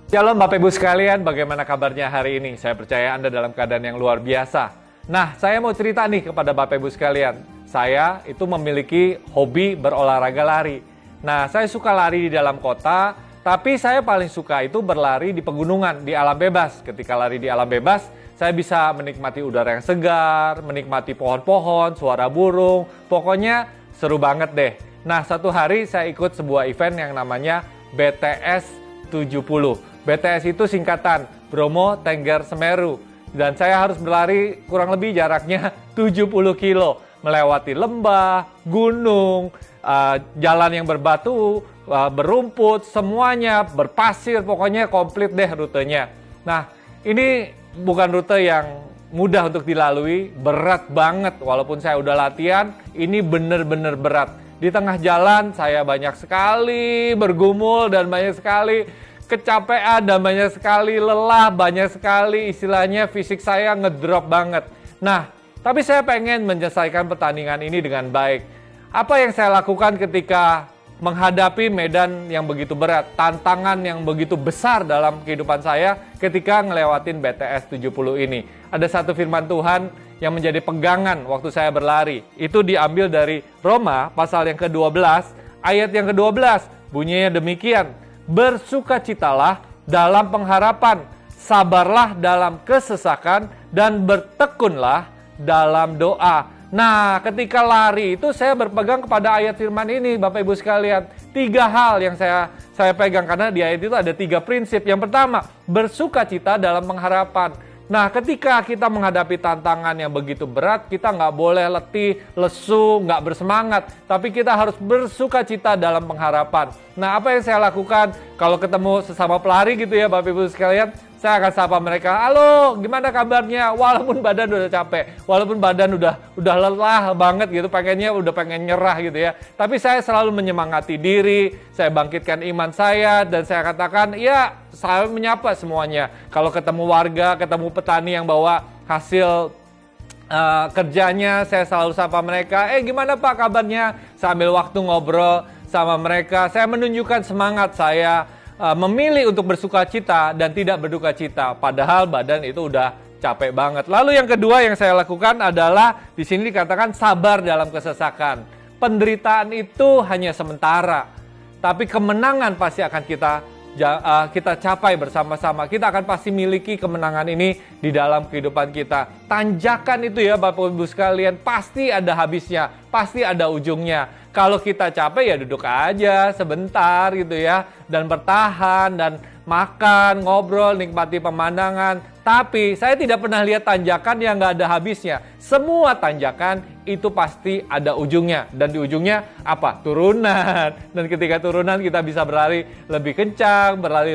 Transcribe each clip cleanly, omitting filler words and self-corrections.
Shalom Bapak Ibu sekalian, bagaimana kabarnya hari ini? Saya percaya Anda dalam keadaan yang luar biasa. Nah, saya mau cerita nih kepada Bapak Ibu sekalian. Saya itu memiliki hobi berolahraga lari. Nah, saya suka lari di dalam kota, tapi saya paling suka itu berlari di pegunungan, di alam bebas. Ketika lari di alam bebas, saya bisa menikmati udara yang segar, menikmati pohon-pohon, suara burung, pokoknya seru banget deh. Nah, satu hari saya ikut sebuah event yang namanya BTS 70. BTS itu singkatan Bromo Tengger Semeru. Dan saya harus berlari kurang lebih jaraknya 70 kilo. Melewati lembah, gunung, jalan yang berbatu, berumput, semuanya berpasir, pokoknya komplit deh rutenya. Nah, ini bukan rute yang mudah untuk dilalui, berat banget. Walaupun saya udah latihan, ini bener-bener berat. Di tengah jalan saya banyak sekali bergumul dan banyak sekali kecapean dan banyak sekali lelah, banyak sekali istilahnya fisik saya ngedrop banget. Nah, tapi saya pengen menyelesaikan pertandingan ini dengan baik. Apa yang saya lakukan ketika menghadapi medan yang begitu berat, tantangan yang begitu besar dalam kehidupan saya ketika ngelewatin BTS 70 ini. Ada satu firman Tuhan yang menjadi pegangan waktu saya berlari. Itu diambil dari Roma pasal yang ke-12, ayat yang ke-12. Bunyinya demikian. Bersukacitalah dalam pengharapan, sabarlah dalam kesesakan, dan bertekunlah dalam doa. Nah, ketika lari itu saya berpegang kepada ayat firman ini, Bapak Ibu sekalian. 3 hal yang saya pegang, karena di ayat itu ada 3 prinsip. Yang pertama, bersukacita dalam pengharapan. Nah, ketika kita menghadapi tantangan yang begitu berat, kita nggak boleh letih, lesu, nggak bersemangat. Tapi kita harus bersukacita dalam pengharapan. Nah, apa yang saya lakukan kalau ketemu sesama pelari gitu ya Bapak Ibu sekalian, saya akan sapa mereka, halo gimana kabarnya? Walaupun badan udah capek, walaupun badan udah lelah banget gitu, pengen nyerah gitu ya. Tapi saya selalu menyemangati diri, saya bangkitkan iman saya, dan saya katakan, ya saya menyapa semuanya. Kalau ketemu warga, ketemu petani yang bawa hasil kerjanya, saya selalu sapa mereka, gimana Pak kabarnya? Saya ambil waktu ngobrol sama mereka, saya menunjukkan semangat saya, memilih untuk bersuka cita dan tidak berduka cita, padahal badan itu udah capek banget. Lalu yang kedua yang saya lakukan adalah di sini dikatakan sabar dalam kesesakan. Penderitaan itu hanya sementara, tapi kemenangan pasti akan kita capai bersama-sama. Kita akan pasti miliki kemenangan ini di dalam kehidupan kita. Tanjakan itu ya Bapak Ibu sekalian, pasti ada habisnya, pasti ada ujungnya. Kalau kita capek ya duduk aja sebentar gitu ya, dan bertahan, dan makan, ngobrol, nikmati pemandangan. Tapi saya tidak pernah lihat tanjakan yang nggak ada habisnya. Semua tanjakan itu pasti ada ujungnya. Dan di ujungnya apa? Turunan. Dan ketika turunan kita bisa berlari lebih kencang, berlari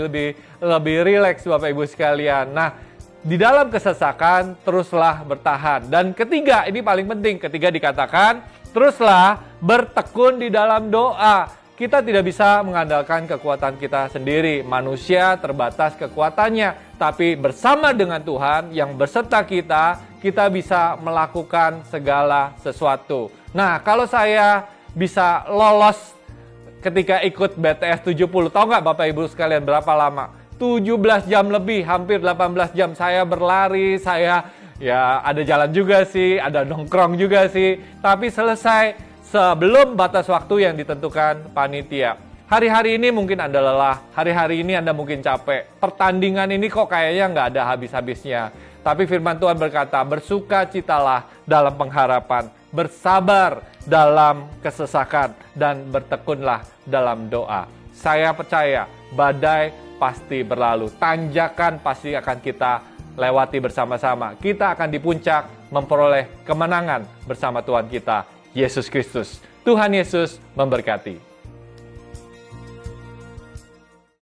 lebih rileks Bapak Ibu sekalian. Nah, di dalam kesesakan teruslah bertahan. Dan ketiga, ini paling penting. Ketiga dikatakan, teruslah bertekun di dalam doa. Kita tidak bisa mengandalkan kekuatan kita sendiri. Manusia terbatas kekuatannya. Tapi bersama dengan Tuhan yang berserta kita, kita bisa melakukan segala sesuatu. Nah, kalau saya bisa lolos ketika ikut BTS 70, tahu nggak Bapak Ibu sekalian berapa lama? 17 jam lebih, hampir 18 jam saya berlari, saya ya ada jalan juga sih, ada nongkrong juga sih, tapi selesai sebelum batas waktu yang ditentukan panitia. Hari-hari ini mungkin Anda lelah, hari-hari ini Anda mungkin capek, pertandingan ini kok kayaknya nggak ada habis-habisnya. Tapi firman Tuhan berkata, bersukacitalah dalam pengharapan, bersabar dalam kesesakan, dan bertekunlah dalam doa. Saya percaya badai pasti berlalu, tanjakan pasti akan kita lewati bersama-sama. Kita akan di puncak memperoleh kemenangan bersama Tuhan kita, Yesus Kristus. Tuhan Yesus memberkati.